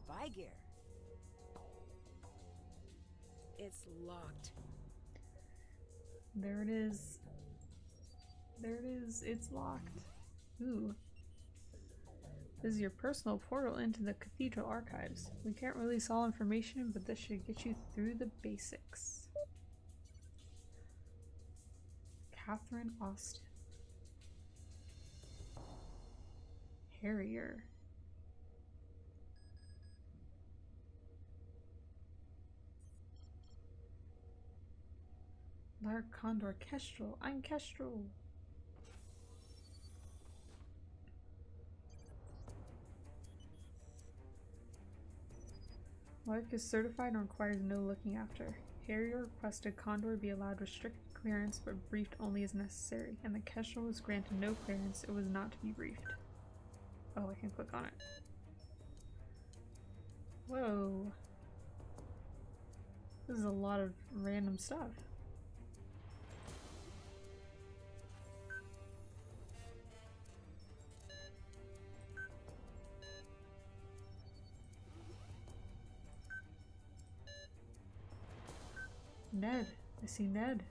spy gear. It's locked. There it is. There it is. It's locked. Ooh. This is your personal portal into the cathedral archives. We can't release all information, but this should get you through the basics. Catherine Austin. Harrier. Lark Condor Kestrel. I'm Kestrel. Lark is certified and requires no looking after. Harrier requested Condor be allowed restricted clearance but briefed only as necessary, and the Kestrel was granted no clearance, it was not to be briefed. Oh, I can click on it. Whoa. This is a lot of random stuff. Ned. I see Ned.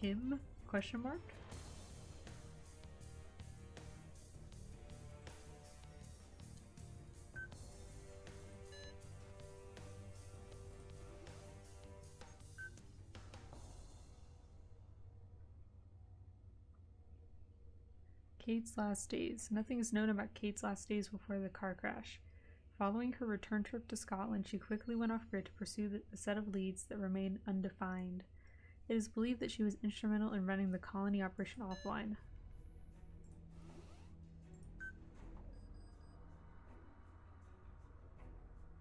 Him? Question mark? Kate's last days. Nothing is known about Kate's last days before the car crash. Following her return trip to Scotland, she quickly went off grid to pursue a set of leads that remain undefined. It is believed that she was instrumental in running the colony operation offline.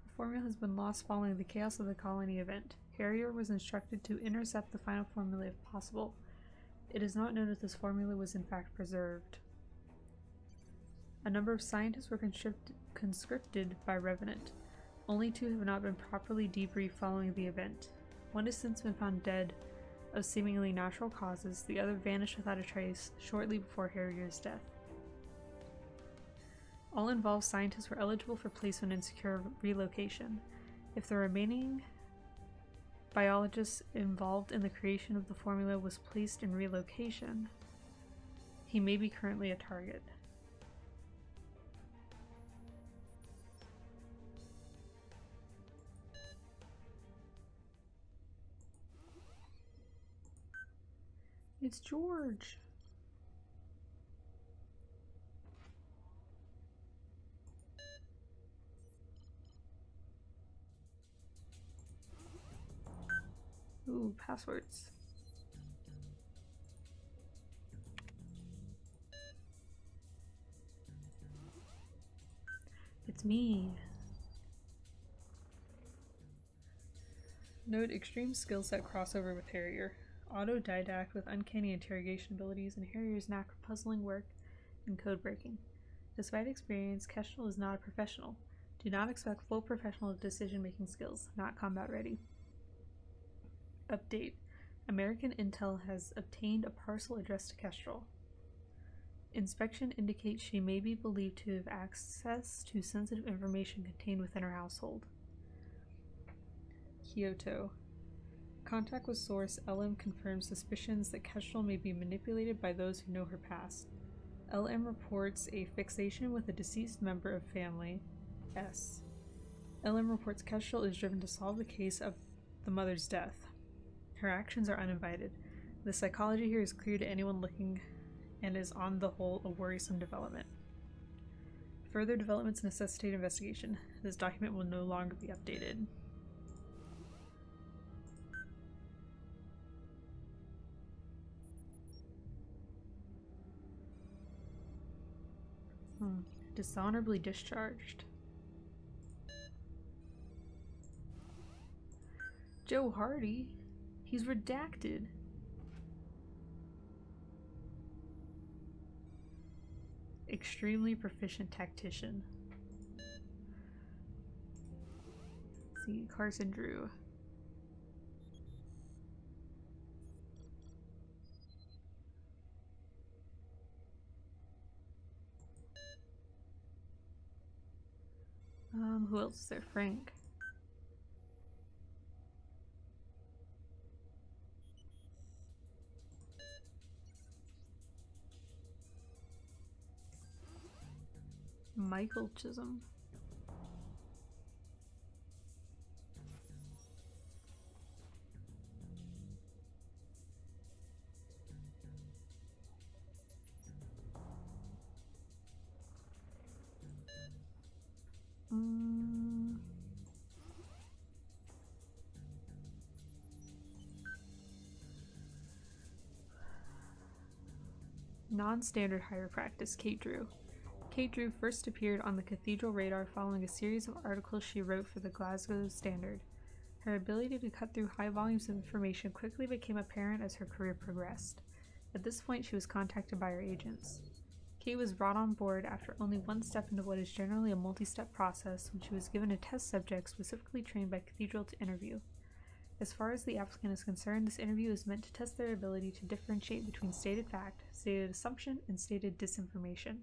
The formula has been lost following the chaos of the colony event. Harrier was instructed to intercept the final formula if possible. It is not known if this formula was in fact preserved. A number of scientists were conscripted by Revenant. Only 2 have not been properly debriefed following the event. One has since been found dead of seemingly natural causes, the other vanished without a trace shortly before Harrier's death. All involved scientists were eligible for placement in secure relocation. If the remaining biologist involved in the creation of the formula was placed in relocation, he may be currently a target. It's George. Ooh, passwords. It's me. Note extreme skill set crossover with Harrier. Autodidact with uncanny interrogation abilities and Harrier's knack for puzzling work and code breaking. Despite experience, Kestrel is not a professional. Do not expect full professional decision-making skills, not combat ready. Update. American Intel has obtained a parcel addressed to Kestrel. Inspection indicates she may be believed to have access to sensitive information contained within her household. Kyoto. Contact with source LM confirms suspicions that Kestrel may be manipulated by those who know her past. LM reports a fixation with a deceased member of family, S. LM reports Kestrel is driven to solve the case of the mother's death. Her actions are uninvited. The psychology here is clear to anyone looking and is on the whole a worrisome development. Further developments necessitate investigation. This document will no longer be updated. Dishonorably discharged. Joe Hardy? He's redacted. Extremely proficient tactician. Let's see, Carson Drew. – Who else is there? Frank. Michael Chisholm. Non-standard higher practice, Kate Drew. Kate Drew first appeared on the Cathedral radar following a series of articles she wrote for the Glasgow Standard. Her ability to cut through high volumes of information quickly became apparent as her career progressed. At this point, she was contacted by her agents. Kate was brought on board after only one step into what is generally a multi-step process when she was given a test subject specifically trained by Cathedral to interview. As far as the applicant is concerned, this interview is meant to test their ability to differentiate between stated fact, stated assumption, and stated disinformation.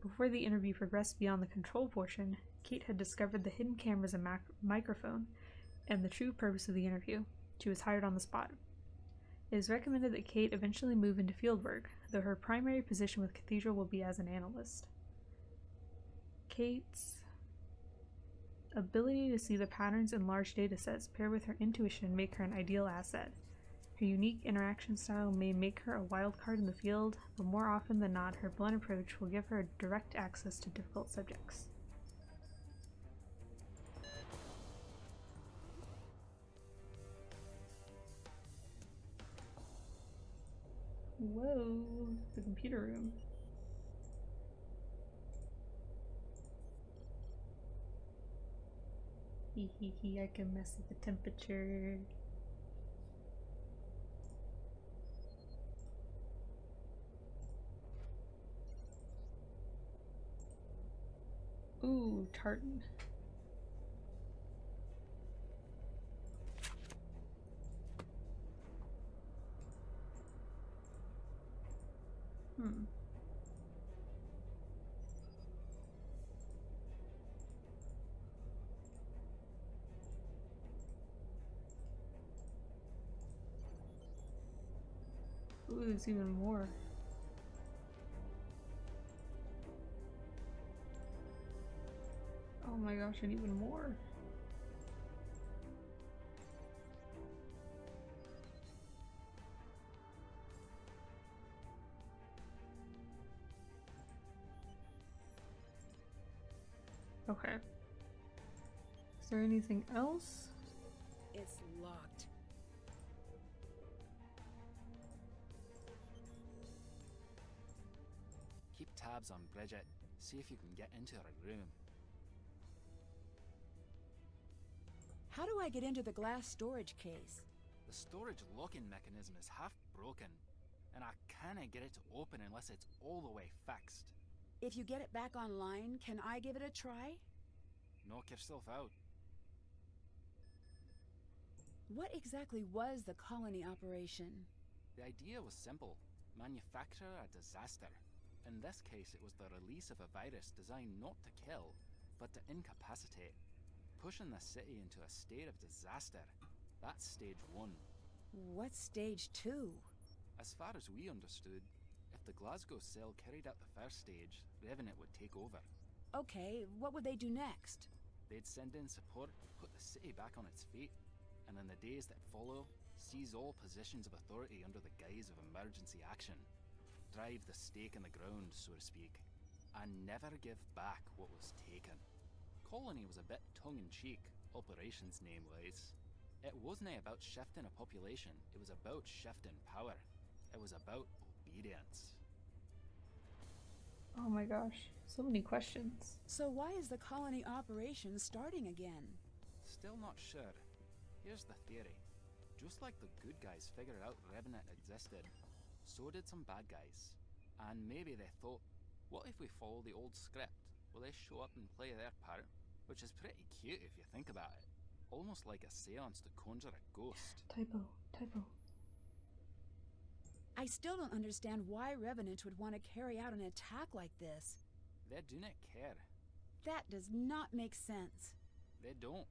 Before the interview progressed beyond the control portion, Kate had discovered the hidden cameras and microphone and the true purpose of the interview. She was hired on the spot. It is recommended that Kate eventually move into field work, though her primary position with Cathedral will be as an analyst. Kate's ability to see the patterns in large datasets paired with her intuition make her an ideal asset. Her unique interaction style may make her a wild card in the field, but more often than not, her blunt approach will give her direct access to difficult subjects. Whoa, the computer room. I can mess with the temperature. Ooh, tartan. Ooh, there's even more. Oh my gosh, and even more. Okay. Is there anything else? It's locked. Keep tabs on Bridget. See if you can get into her room. How do I get into the glass storage case? The storage locking mechanism is half broken, and I can't get it to open unless it's all the way fixed. If you get it back online, can I give it a try? Knock yourself out. What exactly was the colony operation? The idea was simple. Manufacture a disaster. In this case, it was the release of a virus designed not to kill, but to incapacitate. Pushing the city into a state of disaster. That's stage 1. What's stage 2? As far as we understood, if the Glasgow cell carried out the first stage, Revenant would take over. Okay, what would they do next? They'd send in support, put the city back on its feet, and in the days that follow, seize all positions of authority under the guise of emergency action. Drive the stake in the ground, so to speak, and never give back what was taken. Colony was a bit tongue-in-cheek, operations name-wise. It wasn't about shifting a population, it was about shifting power. It was about obedience. Oh my gosh, so many questions. So why is the colony operation starting again? Still not sure. Here's the theory. Just like the good guys figured out Revenant existed, so did some bad guys. And maybe they thought, what if we follow the old script? Will they show up and play their part? Which is pretty cute if you think about it. Almost like a seance to conjure a ghost. Typo. I still don't understand why Revenant would want to carry out an attack like this. They do not care. That does not make sense. They don't.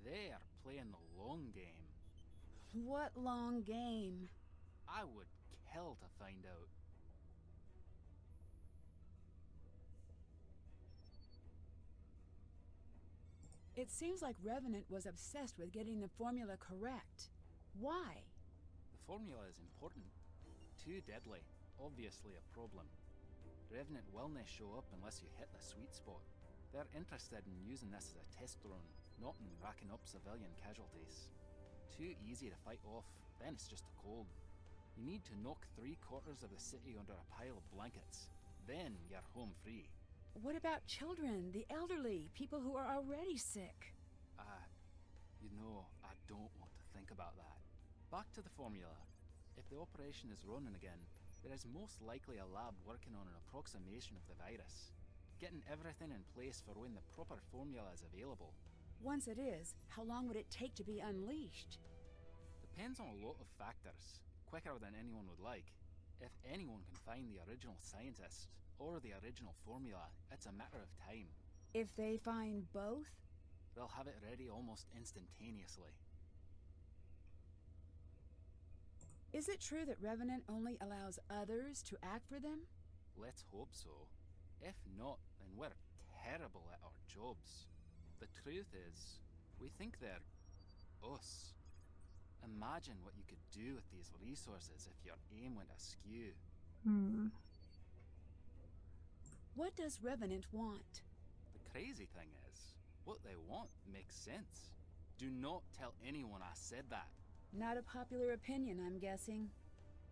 They are playing the long game. What long game? I would kill to find out. It seems like Revenant was obsessed with getting the formula correct. Why? The formula is important. Too deadly. Obviously a problem. Revenant will not show up unless you hit the sweet spot. They're interested in using this as a test run, not in racking up civilian casualties. Too easy to fight off, then it's just a cold. You need to knock 3/4 of the city under a pile of blankets. Then you're home free. What about children, the elderly, people who are already sick? I don't want to think about that. Back to the formula. If the operation is running again, there is most likely a lab working on an approximation of the virus. Getting everything in place for when the proper formula is available. Once it is, how long would it take to be unleashed? Depends on a lot of factors. Quicker than anyone would like. If anyone can find the original scientist, or the original formula, it's a matter of time. If they find both? They'll have it ready almost instantaneously. Is it true that Revenant only allows others to act for them? Let's hope so. If not, then we're terrible at our jobs. The truth is, we think they're us. Imagine what you could do with these resources if your aim went askew. What does Revenant want? The crazy thing is, what they want makes sense. Do not tell anyone I said that. Not a popular opinion, I'm guessing.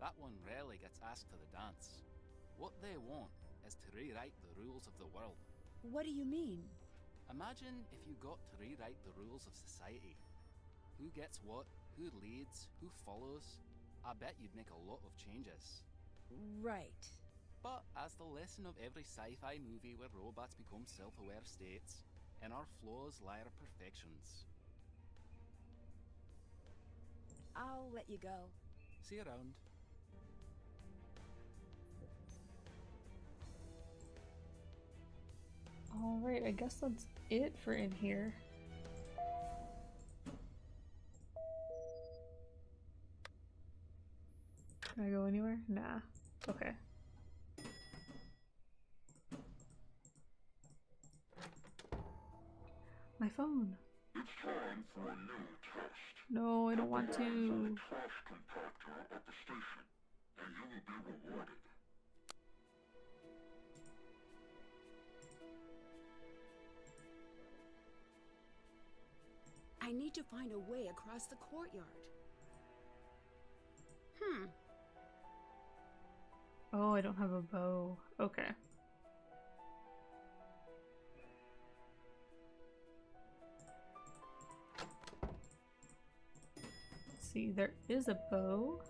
That one rarely gets asked to the dance. What they want is to rewrite the rules of the world. What do you mean? Imagine if you got to rewrite the rules of society. Who gets what, who leads, who follows. I bet you'd make a lot of changes. Right. But as the lesson of every sci-fi movie where robots become self-aware states, in our flaws lie our perfections. I'll let you go. See you around. Alright, I guess that's it for in here. Can I go anywhere? Nah. Okay. My phone. It's time for a new test. No, I don't want to. A trash compactor at the station, and you will be rewarded. I need to find a way across the courtyard. Oh, I don't have a bow. Okay. Let's see, there is a bow.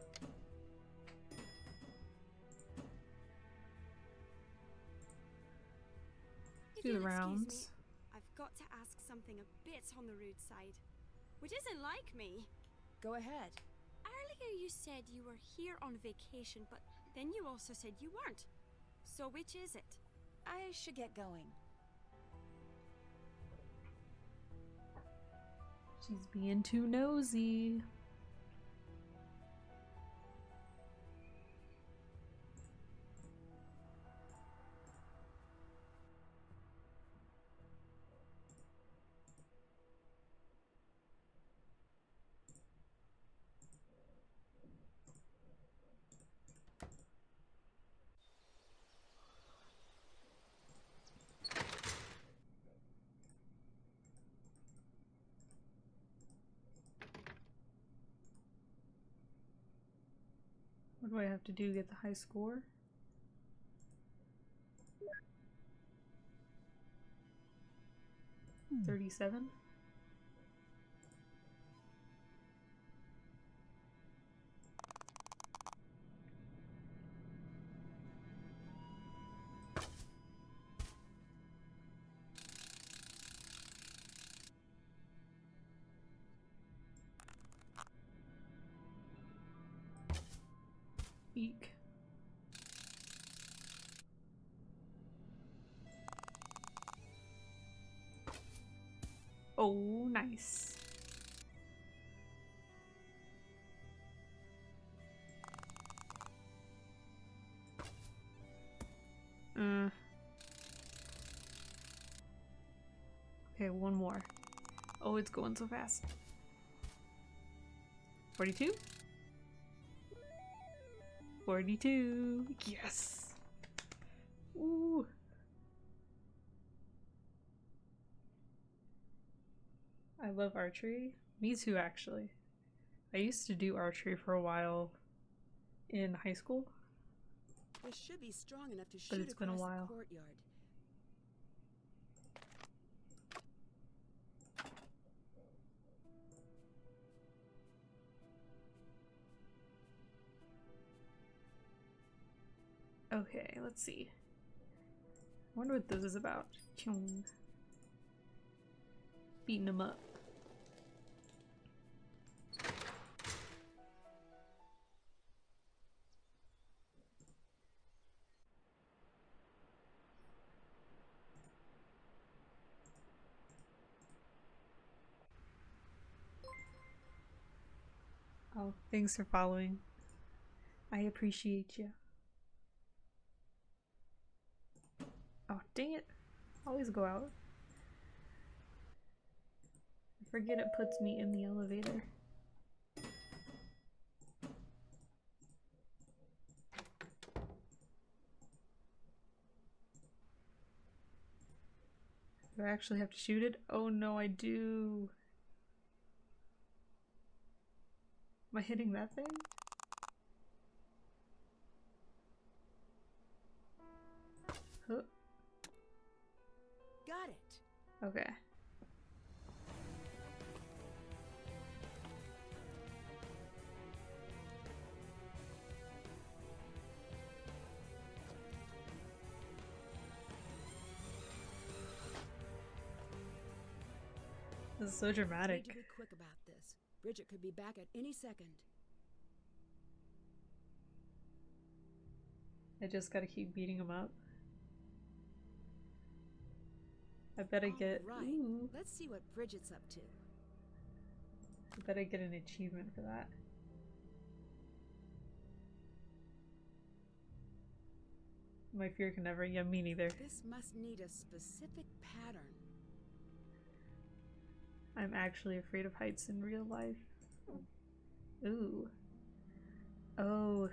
If Do you'll the rounds. excuse me, I've got to ask something a bit on the rude side, which isn't like me. Go ahead. Earlier you said you were here on vacation, but then you also said you weren't. So which is it? I should get going. She's being too nosy. What do I have to do to get the high score? Hmm. 37? Eek. Oh, nice. Okay, one more. Oh, it's going so fast. 42? 42. Yes. Ooh. I love archery. Me too, actually. I used to do archery for a while in high school, This should be strong enough to but shoot it's been a across while. the courtyard. Okay, let's see. I wonder what this is about. Chung. Beating him up. Oh, thanks for following. I appreciate you. Oh, dang it. Always go out. I forget it puts me in the elevator. Do I actually have to shoot it? Oh no, I do. Am I hitting that thing? Huh. Got it. Okay. This is so Need dramatic. to be quick about this. Bridget could be back at any second. I just gotta keep beating him up. I bet I get. Right. Ooh, Let's see what Bridget's up to. I bet I get an achievement for that. My fear can never. Yeah, me neither. This must need a specific pattern. I'm actually afraid of heights in real life. Ooh. Oh.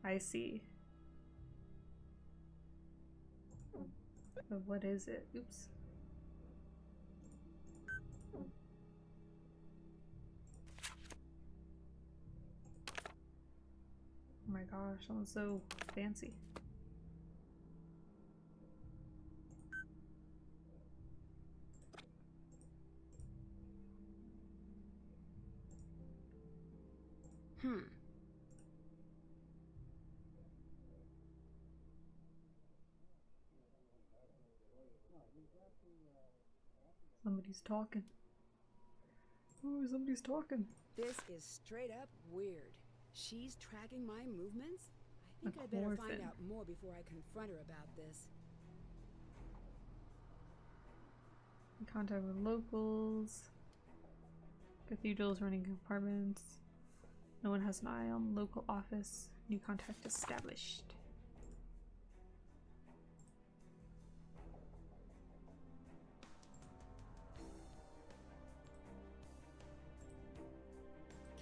I see. But what is it? Oops. Oh my gosh, that one's so fancy. Somebody's talking. Oh, somebody's talking. This is straight up weird. She's tracking my movements? I think A I better find orphan. out more before I confront her about this. In contact with locals. Cathedrals running compartments. No one has an eye on local office. New contact established.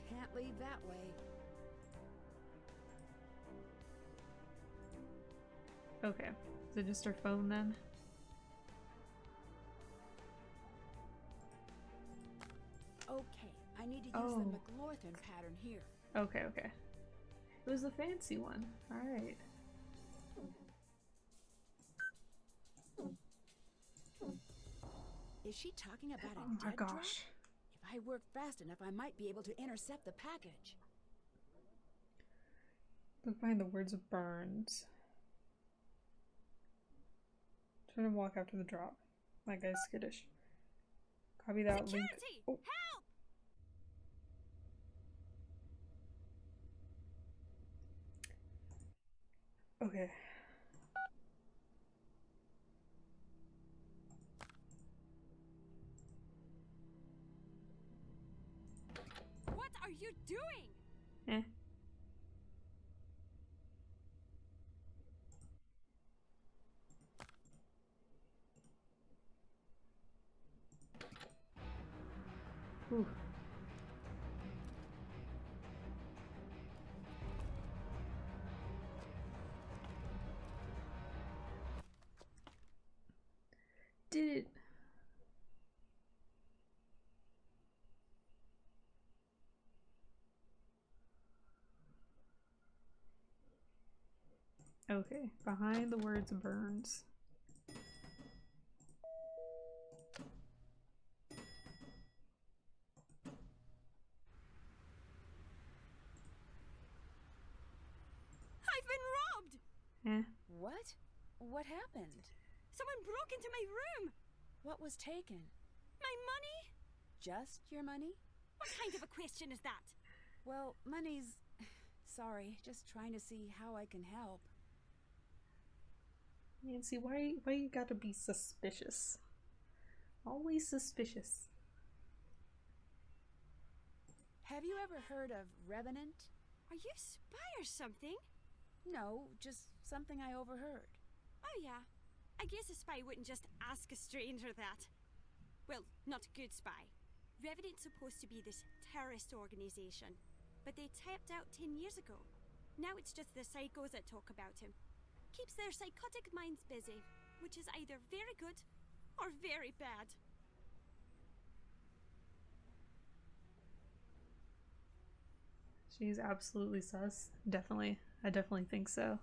Can't leave that way. Okay. Is it just her phone then? Okay, I need to use Oh. the McLaughlin pattern here. Okay, okay. It was the fancy one. Alright. Is she talking about Oh a my dead drop? gosh. If I work fast enough, I might be able to intercept the package. Look behind the words of Burns. Turn and walk after the drop. My guy's skittish. Copy that link. Security! Oh. Help! Okay. you doing? Eh. Ooh. Did it? Okay, behind the words burns. I've been robbed! Eh. What? What happened? Someone broke into my room! What was taken? My money? Just your money? What kind of a question is that? Well, money's... Sorry, just trying to see how I can help. Nancy, why you gotta be suspicious? Always suspicious. Have you ever heard of Revenant? Are you a spy or something? No, just something I overheard. Oh yeah. I guess a spy wouldn't just ask a stranger that. Well, not a good spy. Revenant's supposed to be this terrorist organization, but they tapped out 10 years ago. Now it's just the psychos that talk about him. Keeps their psychotic minds busy, which is either very good or very bad. She's absolutely sus. Definitely. I definitely think so.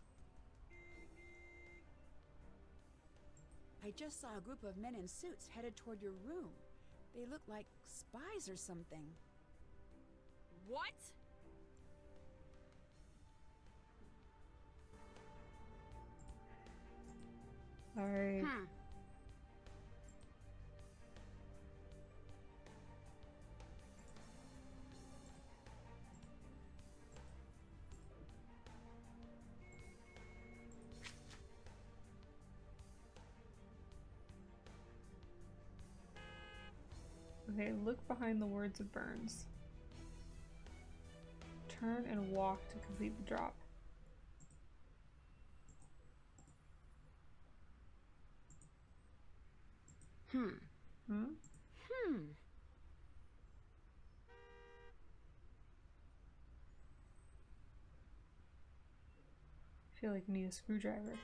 I just saw a group of men in suits headed toward your room. They look like spies or something. What? Alright. Okay, look behind the words of Burns. Turn and walk to complete the drop. I feel like I need a screwdriver.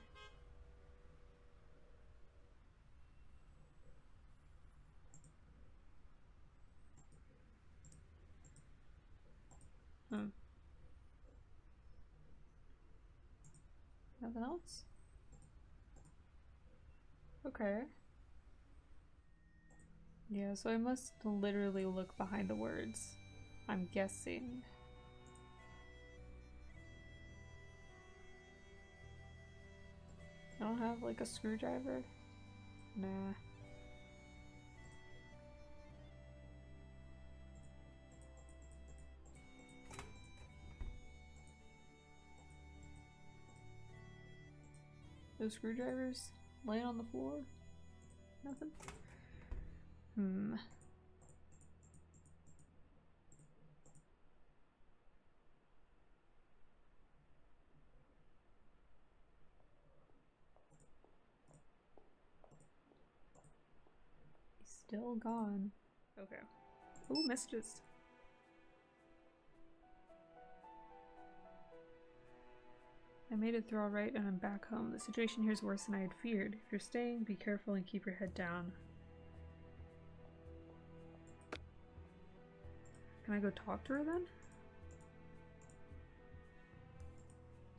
Nothing else? Okay. Yeah, so I must literally look behind the words. I'm guessing. I don't have like a screwdriver? Nah. Those screwdrivers laying on the floor? Nothing? He's still gone. Okay. Ooh, messages. I made it through alright and I'm back home. The situation here is worse than I had feared. If you're staying, be careful and keep your head down. Can I go talk to her then?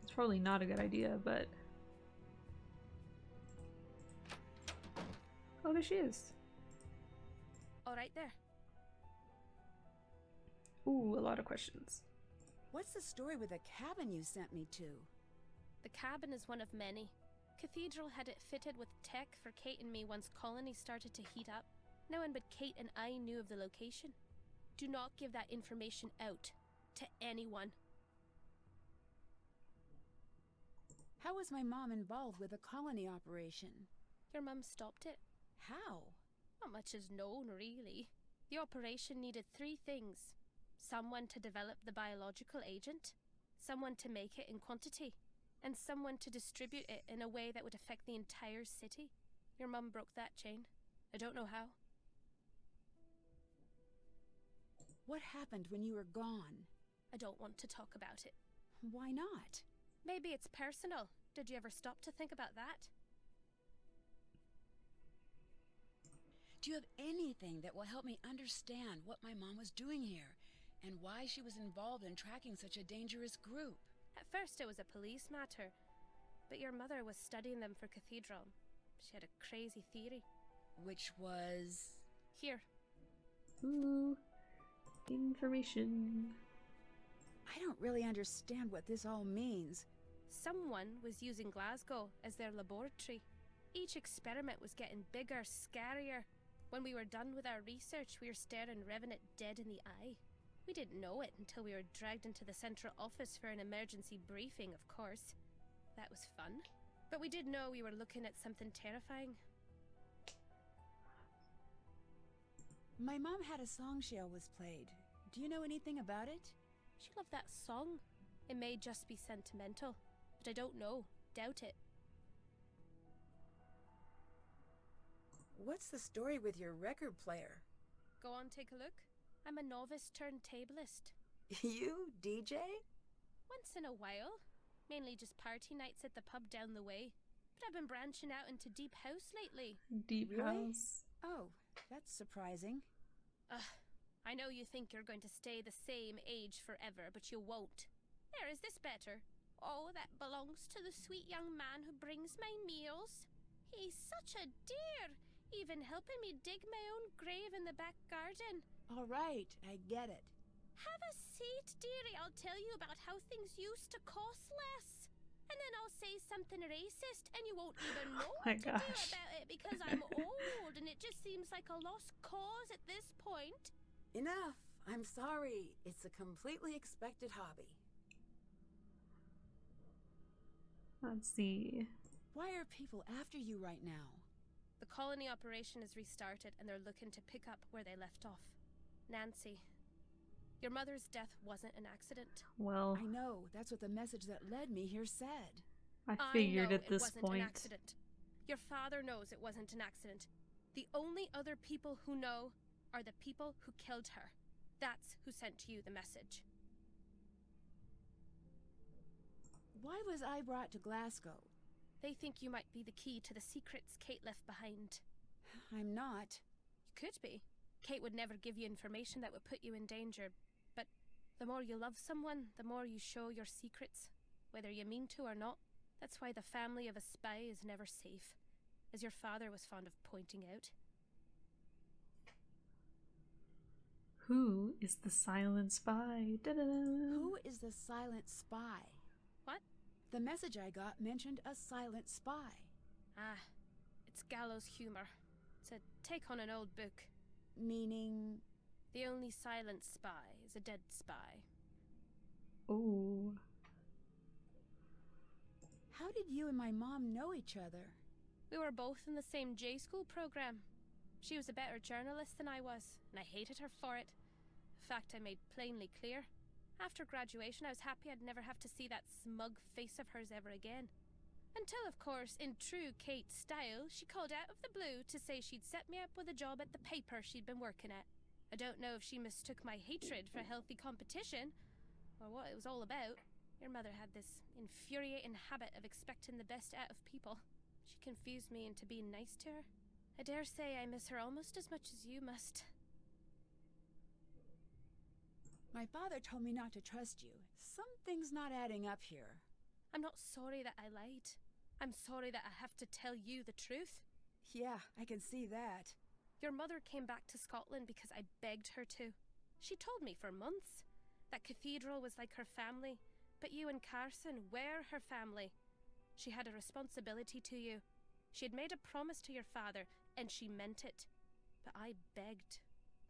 It's probably not a good idea, but... Oh, there she is. All right there. Ooh, a lot of questions. What's the story with the cabin you sent me to? The cabin is one of many. Cathedral had it fitted with tech for Kate and me once colony started to heat up. No one but Kate and I knew of the location. Do not give that information out to anyone. How was my mom involved with the colony operation? Your mum stopped it. How? Not much is known, really. The operation needed 3 things: someone to develop the biological agent, someone to make it in quantity, and someone to distribute it in a way that would affect the entire city. Your mum broke that chain. I don't know how. What happened when you were gone? I don't want to talk about it. Why not? Maybe it's personal. Did you ever stop to think about that? Do you have anything that will help me understand what my mom was doing here and why she was involved in tracking such a dangerous group? At first it was a police matter, but your mother was studying them for Cathedral. She had a crazy theory. Which was... Here. Ooh, information. I don't really understand what this all means. Someone was using Glasgow as their laboratory. Each experiment was getting bigger, scarier. When we were done with our research, we were staring Revenant dead in the eye. We didn't know it until we were dragged into the central office for an emergency briefing, of course. That was fun. But we did know we were looking at something terrifying. My mom had a song she always played. Do you know anything about it? She loved that song. It may just be sentimental, but I don't know. Doubt it. What's the story with your record player? Go on, take a look. I'm a novice turntablist. You, DJ? Once in a while. Mainly just party nights at the pub down the way. But I've been branching out into deep house lately. Deep Really? house. Oh, that's surprising. I know you think you're going to stay the same age forever, but you won't. There, is this better? Oh, that belongs to the sweet young man who brings my meals. He's such a dear, even helping me dig my own grave in the back garden. All right, I get it. Have a seat, dearie. I'll tell you about how things used to cost less. And then I'll say something racist, and you won't even know my what to do gosh. about it because I'm old, and it just seems like a lost cause at this point. Enough. I'm sorry. It's a completely expected hobby. Let's see. Why are people after you right now? The colony operation is restarted, and they're looking to pick up where they left off. Nancy, your mother's death wasn't an accident. Well, I know. That's what the message that led me here said. I figured know at this it wasn't point. an accident. Your father knows it wasn't an accident. The only other people who know are the people who killed her. That's who sent you the message. Why was I brought to Glasgow? They think you might be the key to the secrets Kate left behind. I'm not. You could be. Kate would never give you information that would put you in danger, but the more you love someone, the more you show your secrets, whether you mean to or not. That's why the family of a spy is never safe, as your father was fond of pointing out. Who is the silent spy? Da-da-da. Who is the silent spy? What? The message I got mentioned a silent spy. Ah, it's gallows humor. It's a take on an old book. Meaning... The only silent spy is a dead spy. Oh. How did you and my mom know each other? We were both in the same J school program. She was a better journalist than I was, and I hated her for it. A fact I made plainly clear. After graduation, I was happy I'd never have to see that smug face of hers ever again. Until, of course, in true Kate style, she called out of the blue to say she'd set me up with a job at the paper she'd been working at. I don't know if she mistook my hatred for healthy competition, or what it was all about. Your mother had this infuriating habit of expecting the best out of people. She confused me into being nice to her. I dare say I miss her almost as much as you must. My father told me not to trust you. Something's not adding up here. I'm not sorry that I lied. I'm sorry that I have to tell you the truth. Yeah, I can see that. Your mother came back to Scotland because I begged her to. She told me for months that Cathedral was like her family, but you and Carson were her family. She had a responsibility to you. She had made a promise to your father, and she meant it. But I begged.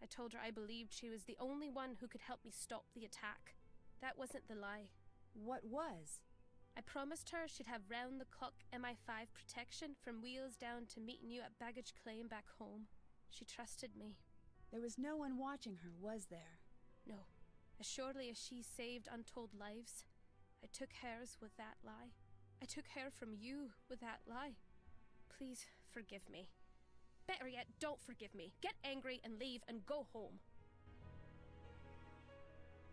I told her I believed she was the only one who could help me stop the attack. That wasn't the lie. What was? I promised her she'd have round-the-clock MI5 protection from wheels down to meeting you at baggage claim back home. She trusted me. There was no one watching her, was there? No, As surely as she saved untold lives, I took hers with that lie. I took her from you with that lie. Please forgive me. Better yet, don't forgive me. Get angry and leave and go home.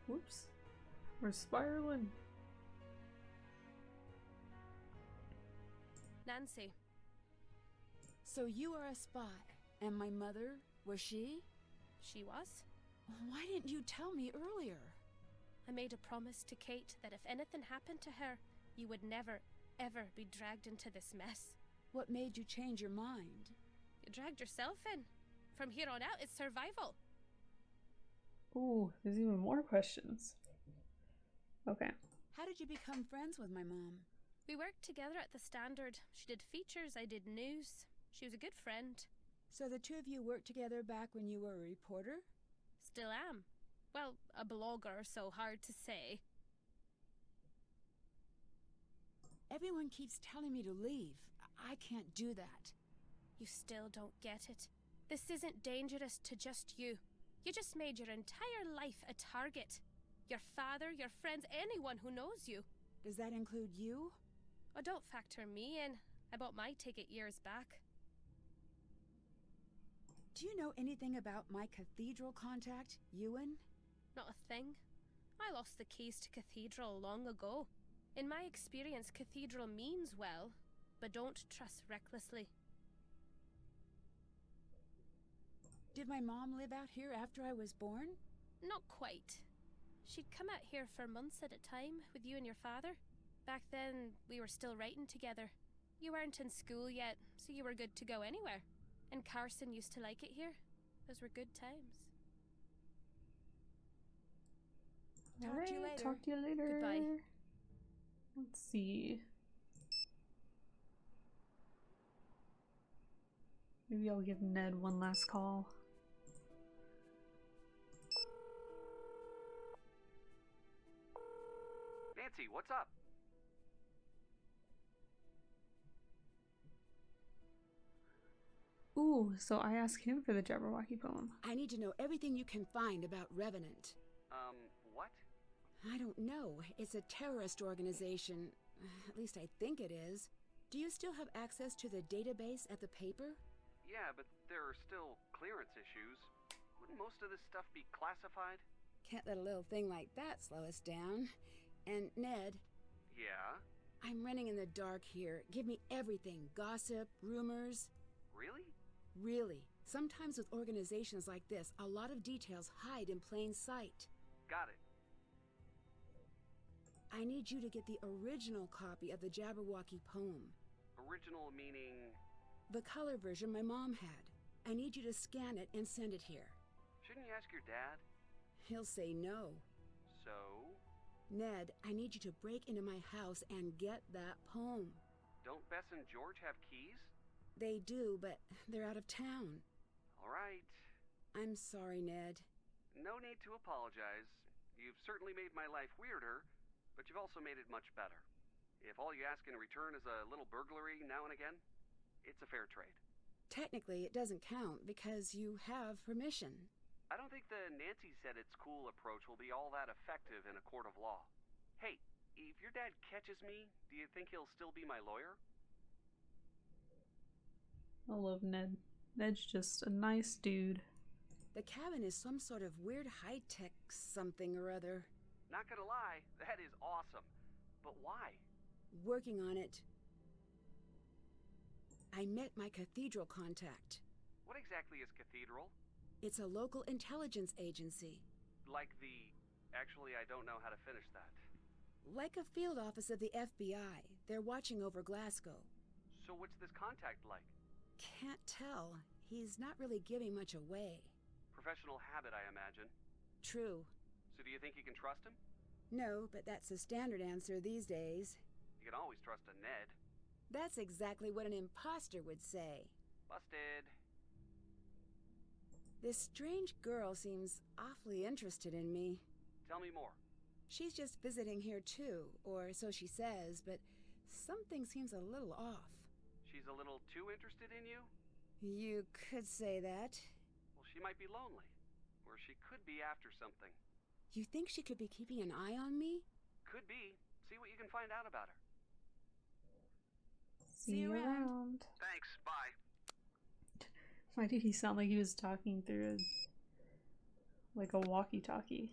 Whoops. We're spiraling. Nancy. So you are a spy, and my mother, was she? She was? Why didn't you tell me earlier? I made a promise to Kate that if anything happened to her, you would never, ever be dragged into this mess. What made you change your mind? You dragged yourself in. From here on out, it's survival. Ooh, there's even more questions. Okay. How did you become friends with my mom? We worked together at the Standard. She did features, I did news. She was a good friend. So the two of you worked together back when you were a reporter? Still am. Well, a blogger, so hard to say. Everyone keeps telling me to leave. I can't do that. You still don't get it. This isn't dangerous to just you. You just made your entire life a target. Your father, your friends, anyone who knows you. Does that include you? Oh, don't factor me in. I bought my ticket years back. Do you know anything about my cathedral contact, Ewan? Not a thing. I lost the keys to Cathedral long ago. In my experience, Cathedral means well, but don't trust recklessly. Did my mom live out here after I was born? Not quite. She'd come out here for months at a time with you and your father. Back then, we were still writing together. You weren't in school yet, so you were good to go anywhere. And Carson used to like it here. Those were good times. Talk to you later. Talk to you later. Goodbye. Let's see. Maybe I'll give Ned one last call. Nancy, what's up? Ooh, so I asked him for the Jabberwocky poem. I need to know everything you can find about Revenant. What? I don't know. It's a terrorist organization. At least I think it is. Do you still have access to the database at the paper? Yeah, but there are still clearance issues. Wouldn't most of this stuff be classified? Can't let a little thing like that slow us down. And Ned, Yeah? I'm running in the dark here. Give me everything. Gossip, rumors. Really? Really. Sometimes with organizations like this, a lot of details hide in plain sight. Got it. I need you to get the original copy of the Jabberwocky poem. Original meaning... The color version my mom had. I need you to scan it and send it here. Shouldn't you ask your dad? He'll say no. So? Ned, I need you to break into my house and get that poem. Don't Bess and George have keys? They do, but they're out of town. All right. I'm sorry, Ned. No need to apologize. You've certainly made my life weirder, but you've also made it much better. If all you ask in return is a little burglary now and again, it's a fair trade. Technically, it doesn't count because you have permission. I don't think the Nancy said it's cool approach will be all that effective in a court of law. Hey, if your dad catches me, do you think he'll still be my lawyer? I love Ned. Ned's just a nice dude. The cabin is some sort of weird high-tech something or other. Not gonna lie, that is awesome. But why? Working on it. I met my cathedral contact. What exactly is Cathedral? It's a local intelligence agency. Like the... Actually, I don't know how to finish that. Like a field office of the FBI. They're watching over Glasgow. So what's this contact like? Can't tell. He's not really giving much away. Professional habit, I imagine. True. So do you think you can trust him? No, but that's the standard answer these days. You can always trust a Ned. That's exactly what an imposter would say. Busted. This strange girl seems awfully interested in me. Tell me more. She's just visiting here too, or so she says, but something seems a little off. She's a little too interested in you? You could say that. Well, she might be lonely. Or she could be after something. You think she could be keeping an eye on me? Could be. See what you can find out about her. See you around. Thanks, bye. Why did he sound like he was talking through like a walkie-talkie?